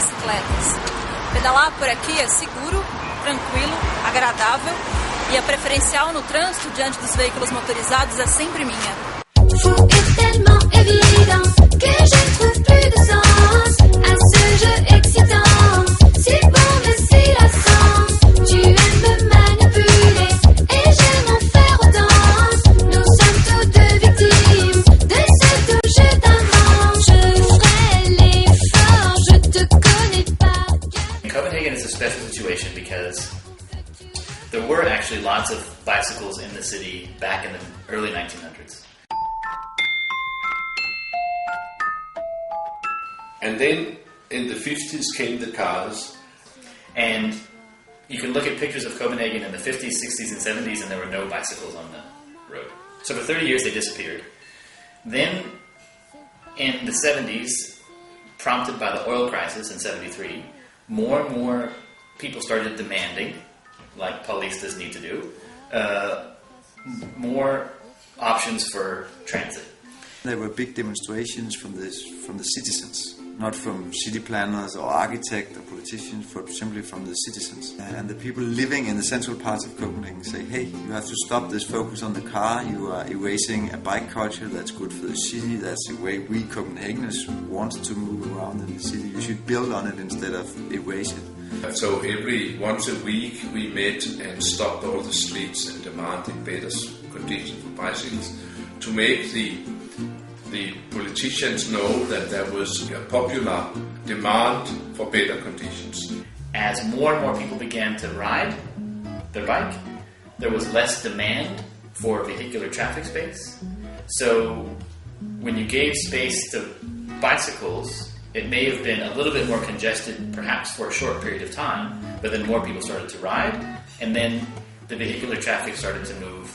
bicicletas. Pedalar por aqui é seguro, tranquilo, agradável e a preferencial no trânsito diante dos veículos motorizados é sempre minha. Copenhagen is a special situation because there were actually lots of bicycles in the city back in the early 1900s. And then in the 50s came the cars. And you can look at pictures of Copenhagen in the 50s, 60s, and 70s, and there were no bicycles on the road. So for 30 years they disappeared. Then in the 70s, prompted by the oil crisis in 73, more and more people started demanding, like polistas need to do, more options for transit. There were big demonstrations from the citizens, not from city planners or architects or politicians, but simply from the citizens. And the people living in the central parts of Copenhagen say, hey, you have to stop this focus on the car. You are erasing a bike culture that's good for the city. That's the way we Copenhageners want to move around in the city. You should build on it instead of erase it. So once a week we met and stopped all the streets and demanded better conditions for bicycles to make the politicians know that there was a popular demand for better conditions. As more and more people began to ride their bike, there was less demand for vehicular traffic space. So when you gave space to bicycles, it may have been a little bit more congested perhaps for a short period of time, but then more people started to ride, and then the vehicular traffic started to move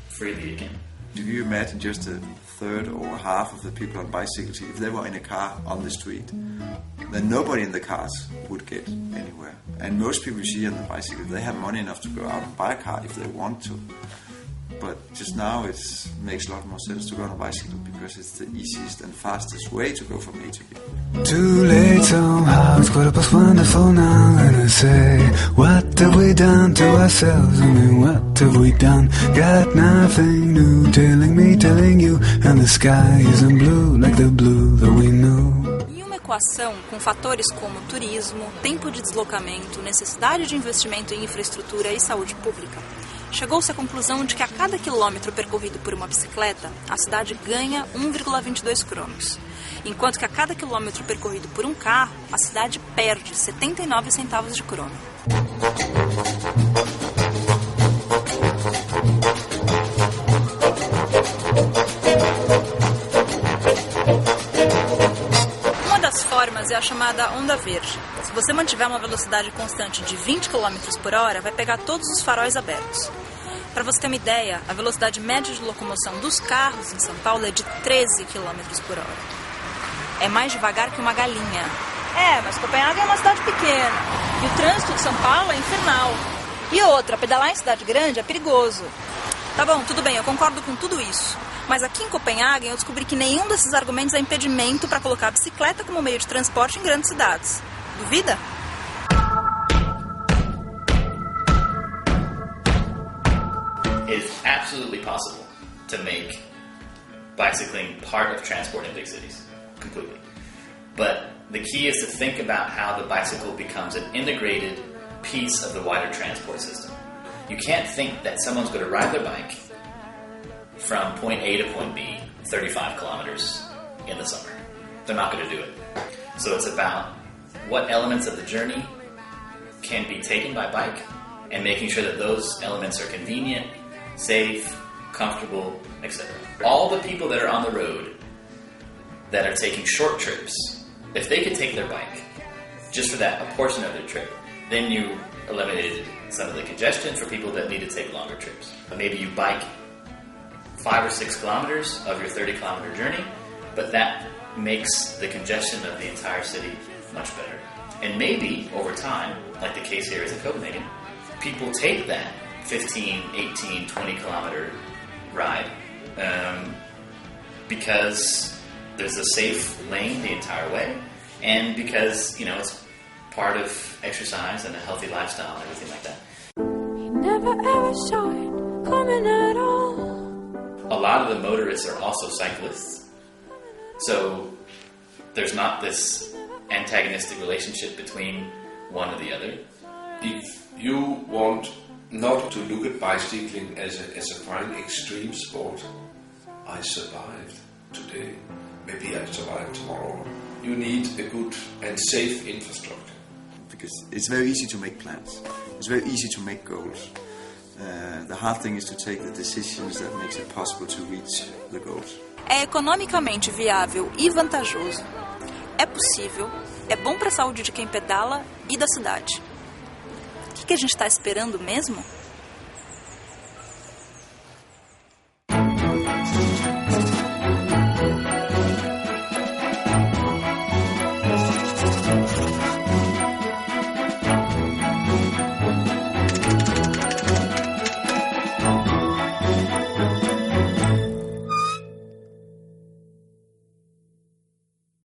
freely again. Do you imagine just a third or half of the people on bicycles, if they were in a car on the street, then nobody in the cars would get anywhere. And most people you see on the bicycle, they have money enough to go out and buy a car if they want to. But just now it makes a lot more sense to go on a bicycle because it's the easiest and fastest way to go from A to B. Too late somehow, it's got us wonderful now. And I say, what have we done to ourselves? I mean, what have we done? Got nothing new, telling me, telling you. And the sky isn't blue like the blue that we knew. Em uma equação com fatores como turismo, tempo de deslocamento, necessidade de investimento em infraestrutura e saúde pública, chegou-se à conclusão de que a cada quilômetro percorrido por uma bicicleta, a cidade ganha 1,22 crônicos, enquanto que a cada quilômetro percorrido por um carro, a cidade perde 79 centavos de crônico. Uma das formas é a chamada onda verde. Se você mantiver uma velocidade constante de 20 km por hora, vai pegar todos os faróis abertos. Para você ter uma ideia, a velocidade média de locomoção dos carros em São Paulo é de 13 km por hora. É mais devagar que uma galinha. Mas Copenhague é uma cidade pequena e o trânsito de São Paulo é infernal. E outra, pedalar em cidade grande é perigoso. Tá bom, tudo bem, eu concordo com tudo isso. Mas aqui em Copenhague eu descobri que nenhum desses argumentos é impedimento para colocar a bicicleta como meio de transporte em grandes cidades. Duvida? It's absolutely possible to make bicycling part of transport in big cities, completely. But the key is to think about how the bicycle becomes an integrated piece of the wider transport system. You can't think that someone's going to ride their bike from point A to point B 35 kilometers in the summer. They're not going to do it. So it's about what elements of the journey can be taken by bike and making sure that those elements are convenient, safe, comfortable, etc. All the people that are on the road that are taking short trips, if they could take their bike just for that, a portion of their trip, then you eliminated some of the congestion for people that need to take longer trips. Maybe you bike 5 or 6 kilometers of your 30-kilometer journey, but that makes the congestion of the entire city much better. And maybe, over time, like the case here is in Copenhagen, people take that 15, 18, 20-kilometer ride because there's a safe lane the entire way, and because, it's part of exercise and a healthy lifestyle and everything like that. You never ever saw it coming at all. A lot of the motorists are also cyclists. So there's not this antagonistic relationship between one or the other. If you want not to look at bicycling as a fine extreme sport, I survived today, maybe I survive tomorrow. You need a good and safe infrastructure. Because it's very easy to make plans. It's very easy to make goals. The hard thing is to take the decisions that makes it possible to reach the goals. É economicamente viável e vantajoso. É possível. É bom para a saúde de quem pedala e da cidade. O que a gente está esperando mesmo?